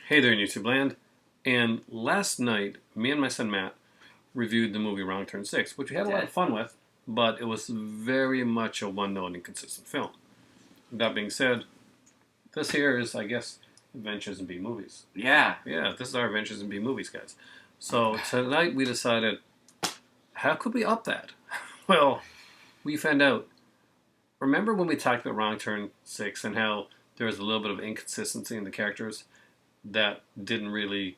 Hey there, YouTube land. And last night, me and my son Matt reviewed the movie Wrong Turn 6, which we had a lot of fun with, but it was very much a one-note and inconsistent film. That being said, this here is, I guess, Adventures in B movies. Yeah. Yeah, this is our Adventures in B movies, guys. So tonight we decided, how could we up that? Well, we found out. Remember when we talked about Wrong Turn 6 and how there was a little bit of inconsistency in the characters that didn't really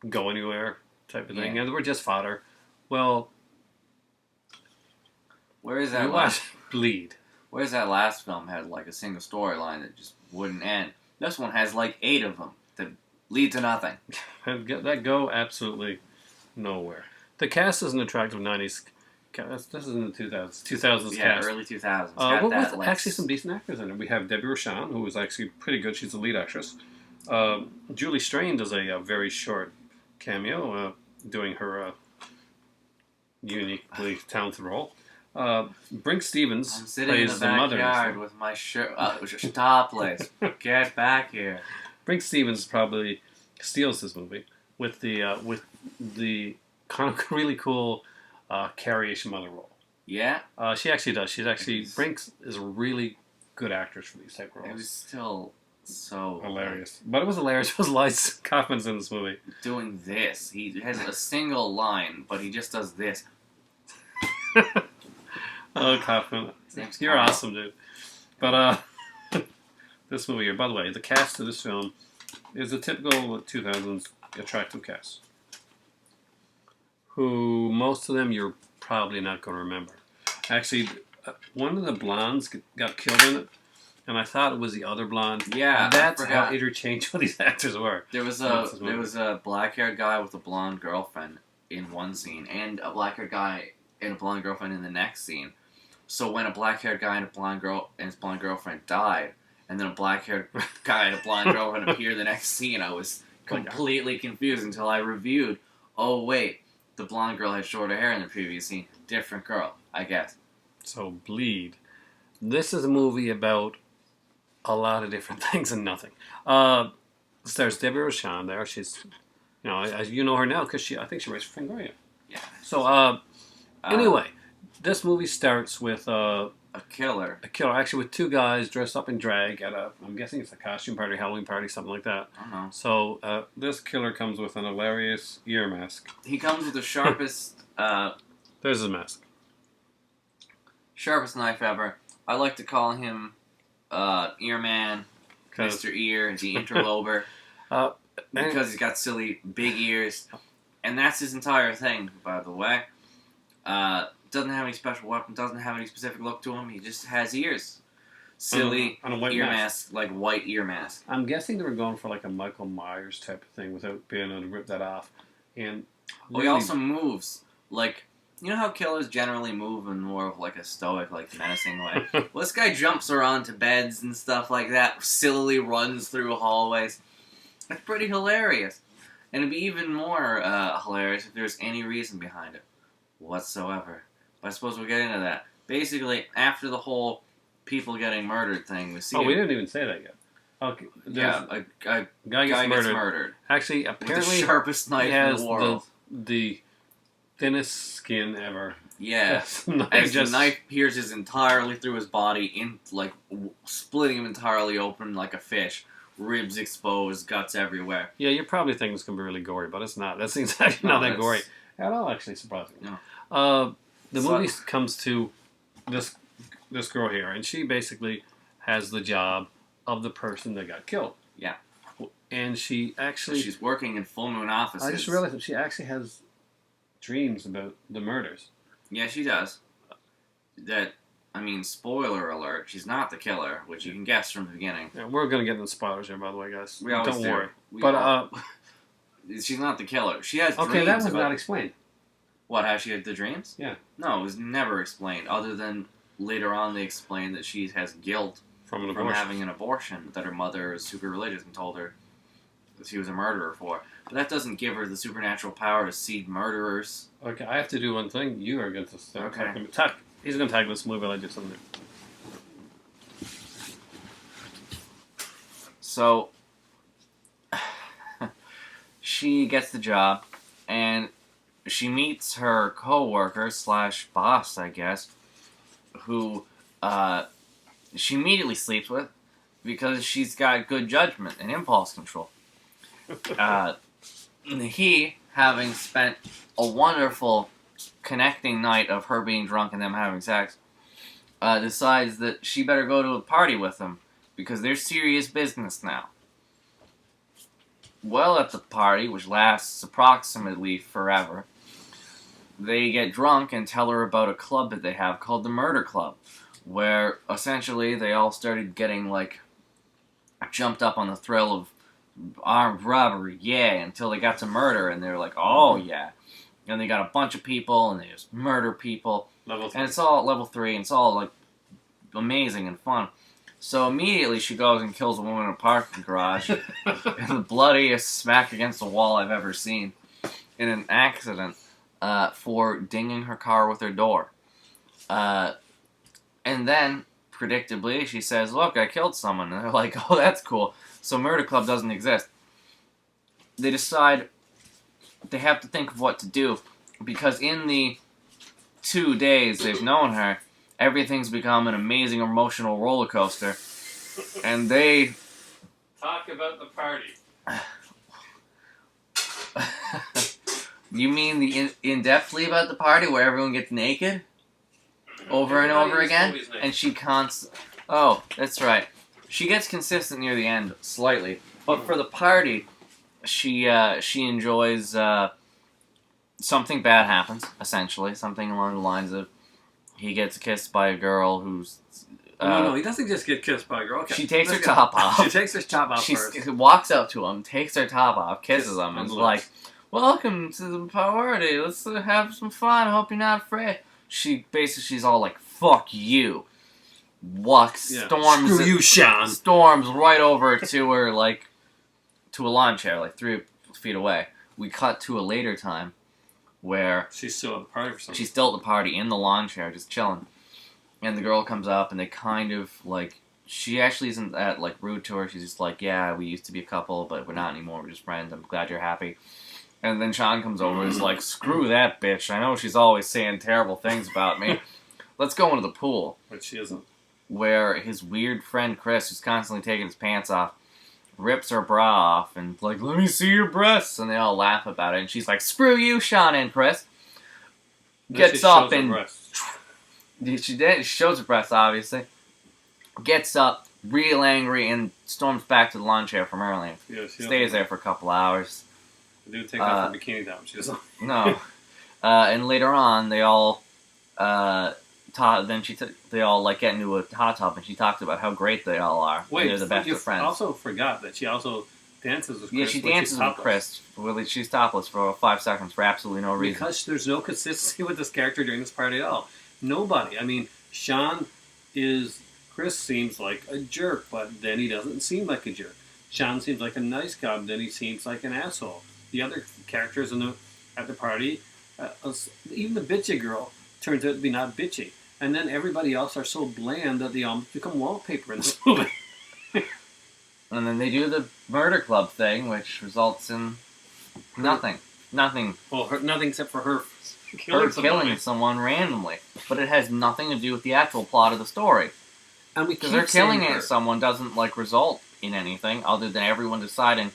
go anywhere type of thing, and they were just fodder. Well, where's that last Bleed? Where's that last film had like a single storyline that just wouldn't end? This one has like 8 of them that lead to nothing. That go absolutely nowhere. The cast is an attractive 90s cast. This is in the 2000s yeah, cast. early 2000s. But with actually some decent actors in it. We have Debbie Rochon, who is actually pretty good. She's the lead actress. Julie Strain does a very short cameo, doing her uniquely talented role. Brink Stevens I'm sitting in the backyard with my shirt topless. Get back here. Brink Stevens probably steals this movie with the kind of really cool Carrie-ish mother role. Yeah? She actually does. Brink is a really good actress for these type of roles. It was still so hilarious. But it was hilarious. It was Lights Kaufman's in this movie. Doing this. He has a single line, but he just does this. Oh, Kaufman. You're awesome, dude. But this movie here, by the way, the cast of this film is a typical 2000s attractive cast. Who, most of them, you're probably not going to remember. Actually, one of the blondes got killed in it. And I thought it was the other blonde. Yeah, that's how interchangeable these actors were. There was a black-haired guy with a blonde girlfriend in one scene, and a black-haired guy and a blonde girlfriend in the next scene. So when a black-haired guy and his blonde girlfriend died, and then a black-haired guy and a blonde girlfriend appeared in the next scene, I was completely confused until I reviewed. Oh wait, the blonde girl had shorter hair in the previous scene. Different girl, I guess. So Bleed. This is a movie about a lot of different things and nothing. Stars Debbie Rochon there. She's, as you know her now because I think she writes for Fangoria. Yeah. So anyway, this movie starts with a killer. Actually, with 2 guys dressed up in drag at I'm guessing it's a costume party, Halloween party, something like that. I don't know. So this killer comes with an hilarious ear mask. He comes with the sharpest. There's his mask. Sharpest knife ever. I like to call him Earman, Mr. Ear, the interloper, because he's got silly big ears, and that's his entire thing. By the way, doesn't have any special weapon, doesn't have any specific look to him. He just has ears, silly on a white ear mask, like white ear mask. I'm guessing they were going for like a Michael Myers type of thing without being able to rip that off. And he also moves like. You know how killers generally move in more of like a stoic, like menacing way? Well, this guy jumps around to beds and stuff like that, sillily runs through hallways. It's pretty hilarious. And it'd be even more hilarious if there's any reason behind it whatsoever. But I suppose we'll get into that. Basically, after the whole people getting murdered thing, we see... we didn't even say that yet. Okay, yeah, a guy gets murdered. Actually, apparently... With the sharpest knife in the world. The thinnest skin ever. Yeah, as the knife pierces entirely through his body, splitting him entirely open like a fish. Ribs exposed, guts everywhere. Yeah, you're probably thinking it's going to be really gory, but it's not. That's exactly not that gory at all, actually, surprisingly. No. The movie comes to this girl here, and she basically has the job of the person that got killed. Yeah. And she's working in full moon offices. I just realized that she actually has dreams about the murders. Yeah, she does. Spoiler alert, she's not the killer, which you can guess from the beginning. Yeah, we're going to get into spoilers here, by the way, guys. We always Don't do. worry. She's not the killer. She has dreams. Okay, that was not explained. What, how she had the dreams? Yeah. No, it was never explained, other than later on they explained that she has guilt from having an abortion that her mother is super religious and told her that she was a murderer for. But that doesn't give her the supernatural power to see murderers. Okay, I have to do one thing. You are going to start. Okay. He's going to tag this movie while I do something. So, she gets the job, and she meets her co-worker / boss, I guess, who she immediately sleeps with because she's got good judgment and impulse control. He, having spent a wonderful connecting night of her being drunk and them having sex, decides that she better go to a party with him because they're serious business now. Well, at the party, which lasts approximately forever, they get drunk and tell her about a club that they have called the Murder Club, where essentially they all started getting like jumped up on the thrill of armed robbery, yeah, until they got to murder, and they're like, oh yeah, and they got a bunch of people and they just murder people, Level 3. and it's all level 3, and it's all like amazing and fun. So immediately she goes and kills a woman in a parking garage, in the bloodiest smack against the wall I've ever seen, in an accident for dinging her car with her door. And then, predictably, she says, look, I killed someone. And they're like, oh, that's cool. So Murder Club doesn't exist. They decide they have to think of what to do, because in the 2 days they've known her, everything's become an amazing emotional roller coaster. And they... Talk about the party. You mean the in-depthly about the party where everyone gets naked? Over and over again? And she Oh, that's right. She gets consistent near the end, slightly. But for the party, she enjoys... something bad happens, essentially. Something along the lines of he gets kissed by a girl who's... no, he doesn't just get kissed by a girl. Okay. She takes her top off. She takes her top off She first. walks up to him, takes her top off, kisses Kiss him, on and is the like, lips. welcome to the party. Let's have some fun. I hope you're not afraid. She's all like, fuck you. Screw you, Sean. Storms right over to her, like, to a lawn chair, like 3 feet away. We cut to a later time where She's still at the party for something. she's still at the party in the lawn chair, just chilling. And the girl comes up, and they kind of, like, she actually isn't that, like, rude to her. She's just like, yeah, we used to be a couple, but we're not anymore. We're just friends. I'm glad you're happy. And then Sean comes over and is like, screw that bitch. I know she's always saying terrible things about me. Let's go into the pool. But she isn't. Where his weird friend Chris, who's constantly taking his pants off, rips her bra off and like, let me see your breasts. And they all laugh about it. And she's like, screw you, Sean and Chris. Gets up and... She shows her breasts, obviously. Gets up, real angry, and storms back to the lawn chair from earlier. Yeah, Stays there for a couple hours. The dude take off her bikini down. She doesn't. No. And later on, they all... they all like get into a hot tub, and she talks about how great they all are. Wait, they're the best of friends. Also forgot that she also dances with Chris. Yeah, she dances with Chris. Well, she's topless for 5 seconds for absolutely no reason. Because there's no consistency with this character during this party at all. Nobody. I mean, Chris seems like a jerk, but then he doesn't seem like a jerk. Sean seems like a nice guy, but then he seems like an asshole. The other characters at the party, even the bitchy girl, turns out to be not bitchy. And then everybody else are so bland that they almost become wallpaper in this movie. And then they do the Murder Club thing, which results in nothing. Nothing. Well, nothing except for her killing someone randomly. But it has nothing to do with the actual plot of the story. And because her killing someone doesn't like result in anything other than everyone deciding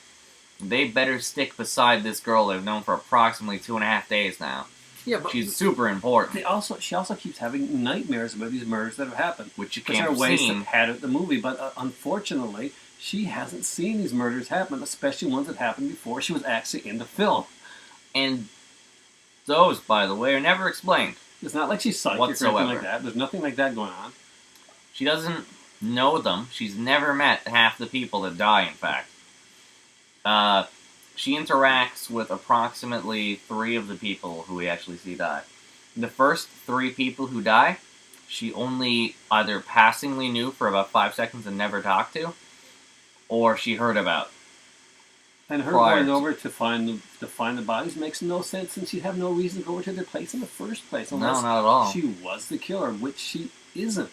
they better stick beside this girl they've known for approximately 2.5 days now. Yeah, but she's super important. She also keeps having nightmares about these murders that have happened. Which you can't have seen. Which are ways seen. to pad out the movie, but unfortunately, she hasn't seen these murders happen, especially ones that happened before she was actually in the film. And those, by the way, are never explained. It's not like she's psychic or anything like that. There's nothing like that going on. She doesn't know them. She's never met half the people that die, in fact. She interacts with approximately 3 of the people who we actually see die. The first 3 people who die, she only either passingly knew for about 5 seconds and never talked to, or she heard about. And her going over to find the bodies makes no sense, and she'd have no reason to go over to their place in the first place. No, not at all. She was the killer, which she isn't.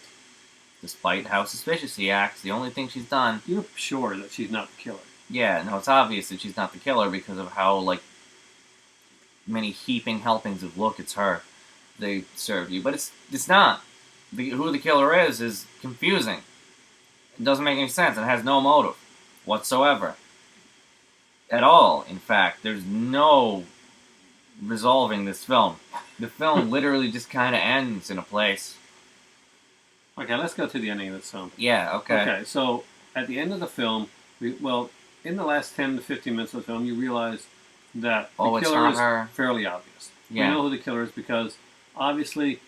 Despite how suspicious he acts, the only thing she's done... You're sure that she's not the killer? Yeah, no, it's obvious that she's not the killer because of how, like, many heaping helpings of look, it's her they serve you. But it's not. Who the killer is confusing. It doesn't make any sense. It has no motive whatsoever. At all, in fact. There's no resolving this film. The film literally just kind of ends in a place. Okay, let's go to the ending of this film. Yeah, okay. Okay, so at the end of the film, in the last 10 to 15 minutes of the film, you realize that the killer is her. fairly obvious. Yeah. We know who the killer is because, obviously,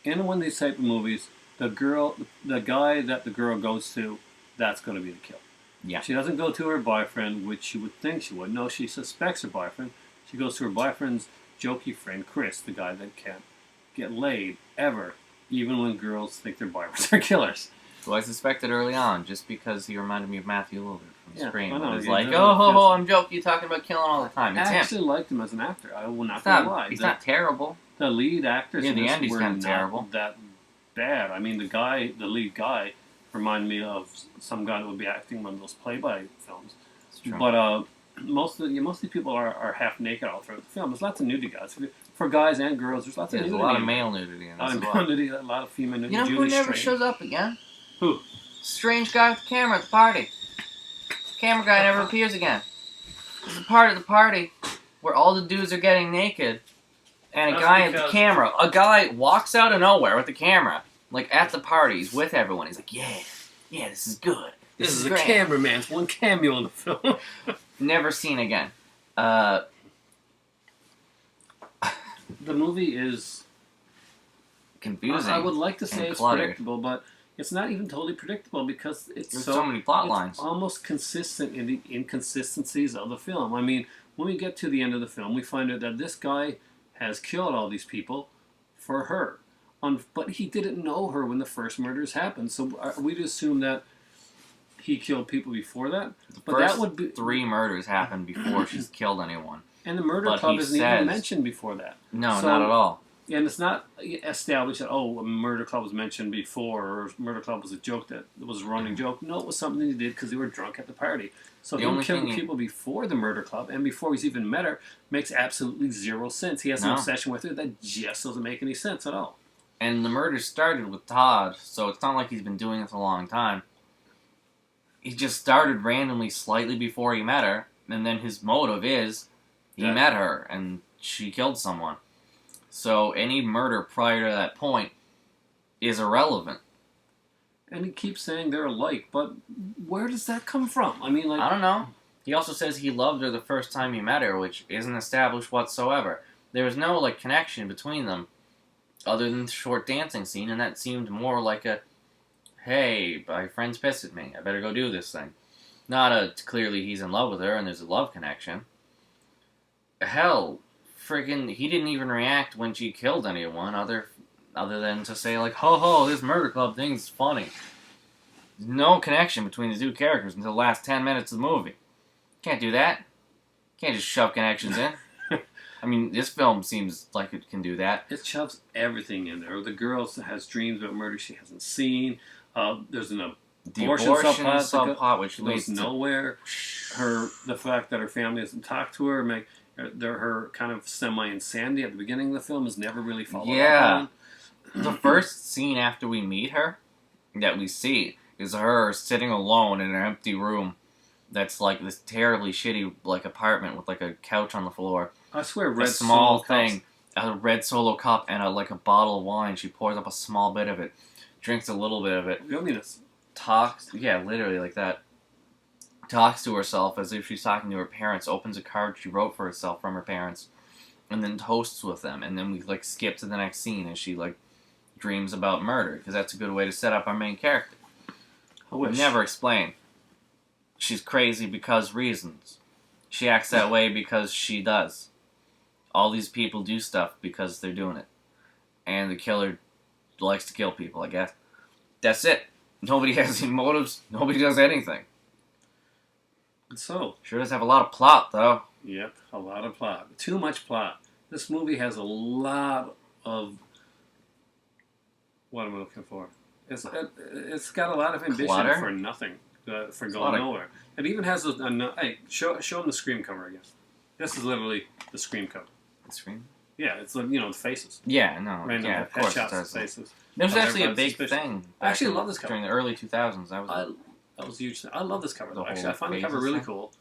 in one of these type of movies, the guy that the girl goes to, that's going to be the killer. Yeah. She doesn't go to her boyfriend, which you would think she would. No, she suspects her boyfriend. She goes to her boyfriend's jokey friend, Chris, the guy that can't get laid, ever, even when girls think their boyfriends are killers. Who I suspected early on, just because he reminded me of Matthew Lillard from Scream. I know. It's like, I'm joking, talking about killing all the time. It's I him. actually liked him as an actor. I will not He's not, lie. he's not terrible. The lead actors Yeah, in the this end he's were kind of not terrible. that bad. I mean, the lead guy, reminded me of some guy that would be acting in one of those Playboy films. It's true. But most of these people are half naked all throughout the film. There's lots of nudity guys for guys and girls. There's lots of There's nudity. a lot of male nudity in this as well. A lot of female nudity. You know who Julie never Strain. shows up again? Who? Strange guy with the camera at the party. Camera guy never appears again. There's a part of the party where all the dudes are getting naked, and a That's guy at the because- camera, a guy walks out of nowhere with the camera, like at the parties with everyone. He's like, yeah, this is good. This is a great. cameraman's one cameo in the film. Never seen again. The movie is Confusing. I would like to and say it's cluttered. predictable, but it's not even totally predictable because it's There's so many plot lines. almost consistent in the inconsistencies of the film. I mean, when we get to the end of the film, we find out that this guy has killed all these people for her. But he didn't know her when the first murders happened, so we'd assume that he killed people before that. But First that would be 3 murders happened before she's killed anyone. and the murder but club he isn't says- even mentioned before that. No, So- not at all. And it's not established that, a murder club was mentioned before, or murder club was a joke that was a running joke. No, it was something he did because they were drunk at the party. So The him only killing thing people before the murder club and before he's even met her makes absolutely zero sense. He has an No. obsession with her that just doesn't make any sense at all. And the murder started with Todd, so it's not like he's been doing this a long time. He just started randomly slightly before he met her, and then his motive is he Yeah. met her and she killed someone. So any murder prior to that point is irrelevant. And he keeps saying they're alike, but where does that come from? I mean, like, I don't know. He also says he loved her the first time he met her, which isn't established whatsoever. There was no like connection between them, other than the short dancing scene, and that seemed more like a, "Hey, my friend's pissed at me. I better go do this thing." Not a clearly he's in love with her and there's a love connection. Hell, friggin', he didn't even react when she killed anyone, other than to say like, "Ho, this murder club thing's funny." No connection between the two characters until the last 10 minutes of the movie. Can't do that. Can't just shove connections in. I mean, this film seems like it can do that. it shoves everything in there. The girl has dreams about murder she hasn't seen. There's an The abortion abortion subplot subplot, which goes leads to nowhere. The fact that her family doesn't talk to her, her kind of semi-insanity at the beginning of the film is never really followed Yeah. up the first scene after we meet her that we see is her sitting alone in an empty room that's like this terribly shitty like apartment with like a couch on the floor, on. I swear, a red small Solo cups- thing, a red Solo cup, and a bottle of wine. She pours up a small bit of it, drinks a little bit of it, I mean, it's talks, yeah, literally like that. Talks to herself as if she's talking to her parents, opens a card she wrote for herself from her parents, and then toasts with them. And then we like skip to the next scene as she like dreams about murder, because that's a good way to set up our main character. I wish. Never explain. She's crazy because reasons. She acts that way because she does. All these people do stuff because they're doing it. And the killer likes to kill people, I guess. That's it. Nobody has any motives. Nobody does anything. So, Sure does have a lot of plot, though. yep, a lot of plot. Too much plot. This movie has a lot of... What am I looking for? It's got a lot of ambition Clutter? for nothing. for a going lot of- nowhere. It even has hey, show them the Scream cover again. This is literally the Scream cover. The Scream? Yeah, it's the faces. Yeah, no, Random yeah, of course it headshots of does. faces. It was of actually a everybody's big suspicion. thing. I actually back love this cover. during the early 2000s. That was That was huge. I love this cover. The Actually, whole I find the cover phases really thing? cool.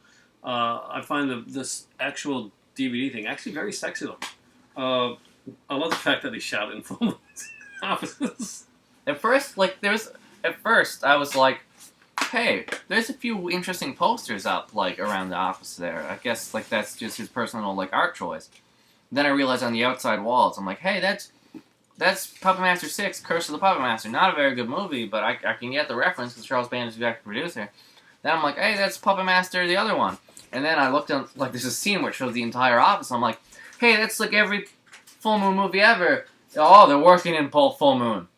I find this actual DVD thing actually very sexy looking. I love the fact that they shot it in full offices. At first, I was like, hey, there's a few interesting posters up, like, around the office there. I guess, like, that's just his personal, like, art choice. Then I realized on the outside walls, I'm like, hey, that's Puppet Master 6, Curse of the Puppet Master. Not a very good movie, but I can get the reference because Charles Band is the executive producer. Then I'm like, hey, that's Puppet Master, the other one. And then I looked at, like, there's a scene where it shows the entire office. I'm like, hey, that's like every full moon movie ever. Oh, they're working in full moon.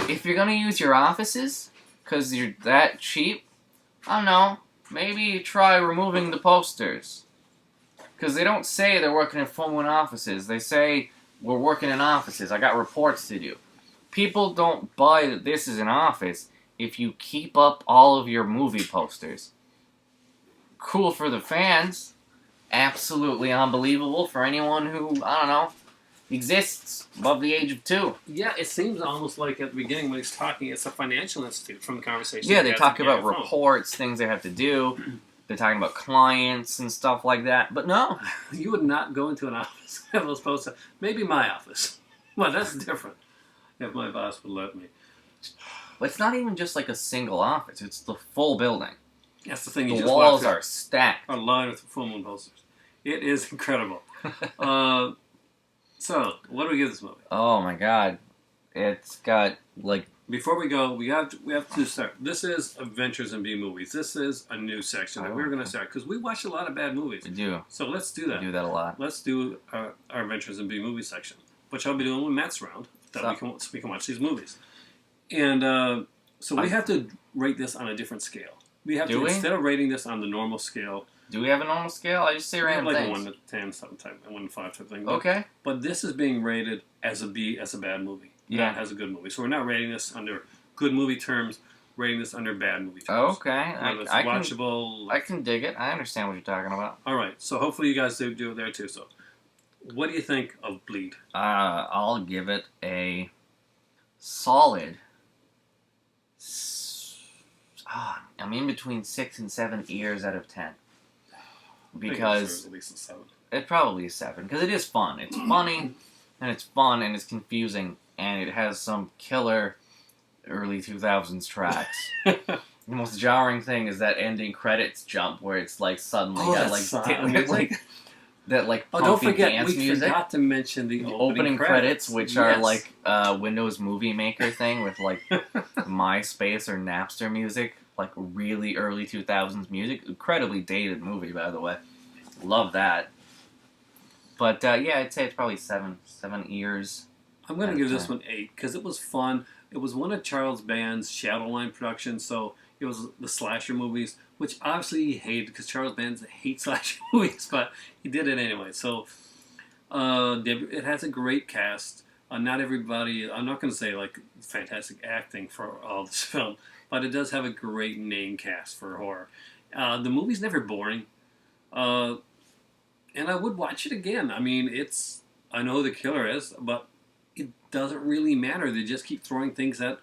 If you're going to use your offices, because you're that cheap, I don't know, maybe try removing the posters. Because they don't say they're working in full moon offices. They say, we're working in offices. I got reports to do. People don't buy that this is an office if you keep up all of your movie posters. Cool for the fans. Absolutely unbelievable for anyone who, I don't know, exists above the age of 2. Yeah, it seems almost like at the beginning when he's talking, it's a financial institute from the conversation. Yeah, he they has talk at the about end of the phone. reports, things they have to do. They're talking about clients and stuff like that. But no. You would not go into an office that was supposed to. Maybe my office. Well, that's different. If my boss would let me. But it's not even just like a single office. It's the full building. That's the thing. You The just walls walk are stacked. are lined with full moon posters. It is incredible. So, what do we give this movie? Oh my god. It's got, like, Before we go, we have to start. This is Adventures in B movies. This is a new section that we're going to start because we watch a lot of bad movies. we do. So let's do We that. do that a lot. Let's do our Adventures in B movie section, which I'll be doing when Matt's around. That So- we can watch these movies. And so we have to rate this on a different scale. We have Do to we? instead of rating this on the normal scale. Do we have a normal scale? I just say We have random like a things. 1 to 10 something type, 1 to 5 type thing. But, Okay. but this is being rated as a B, as a bad movie, Yeah. not as a good movie. So we're not rating this under good movie terms, rating this under bad movie terms. Okay. Whether it's I can, watchable. I can dig it. I understand what you're talking about. All right. So hopefully you guys do it there too. So, what do you think of Bleed? I'll give it a solid. I'm in between 6 and 7 ears out of 10. I think it Because deserves at least a 7. it probably is 7. Because it is fun. It's funny, and it's fun, and it's confusing, and it has some killer early 2000s tracks. The most jarring thing is that ending credits jump where it's like suddenly Oh, got that like, song. that like Oh, pumpy don't forget, dance we music. forgot to mention the Opening credits, which are Yes. like Windows Movie Maker thing with like MySpace or Napster music, like really early 2000s music. Incredibly dated movie, by the way. Love that. But yeah, I'd say it's probably 7 ears. I'm going to out give of this 10. one 8 because it was fun. It was one of Charles Band's Shadowline productions, so it was the slasher movies, which obviously he hated because Charles Band hates slasher movies, but he did it anyway. So it has a great cast. Not everybody, I'm not going to say like fantastic acting for all this film, but it does have a great name cast for horror. The movie's never boring, and I would watch it again. I mean, I know who the killer is, but it doesn't really matter. They just keep throwing things at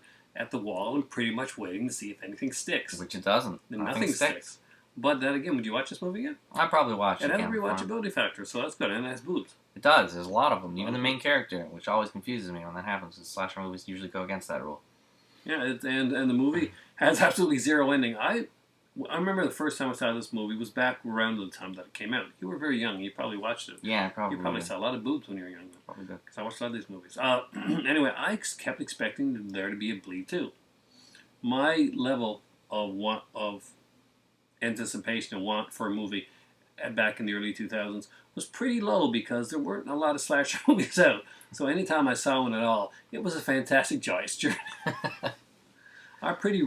the wall and pretty much waiting to see if anything sticks. Which it doesn't. And nothing sticks. But then again, would you watch this movie again? I'd probably watch it It has a again. before. rewatchability factor, so that's good. And it has boobs. It does. There's a lot of them. Even the main character, which always confuses me when that happens. Because slasher movies usually go against that rule. Yeah, and the movie has absolutely zero ending. I remember the first time I saw this movie was back around the time that it came out. You were very young. You probably watched it. Yeah, probably. You probably saw a lot of boobs when you were young. Probably good. Because I watched a lot of these movies. Anyway, I kept expecting there to be a Bleed 2. My level of anticipation and want for a movie back in the early 2000s was pretty low because there weren't a lot of slasher movies out. So anytime I saw one at all, it was a fantastic joyous journey. I probably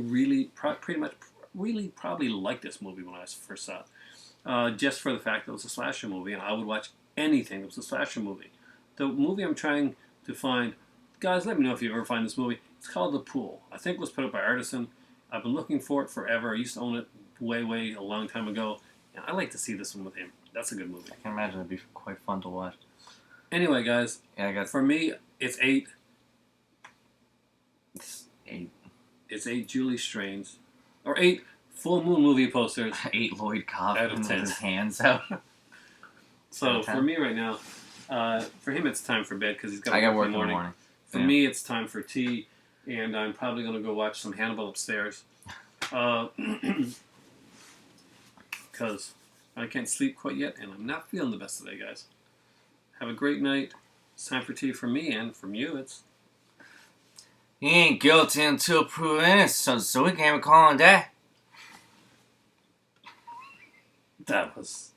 liked this movie when I first saw it. Just for the fact that it was a slasher movie, and I would watch anything that was a slasher movie. The movie I'm trying to find, guys, let me know if you ever find this movie. It's called The Pool. I think it was put up by Artisan. I've been looking for it forever. I used to own it way a long time ago. I like to see this one with him. That's a good movie. I can imagine it'd be quite fun to watch. Anyway, guys, Yeah, I got for me, it's 8. eight, It's 8 Julie Strains. Or 8 Full Moon movie posters. 8 Lloyd Out Kaufman of with 10. his hands out. So Out of for 10. me right now, for him it's time for bed because he's got I to got work work in the morning. For Yeah. me, it's time for tea, and I'm probably going to go watch some Hannibal upstairs. Because I can't sleep quite yet, and I'm not feeling the best today, guys. Have a great night. It's time for tea from me, and from you, it's... He ain't guilty until proven innocent, so we can't call him that. That was...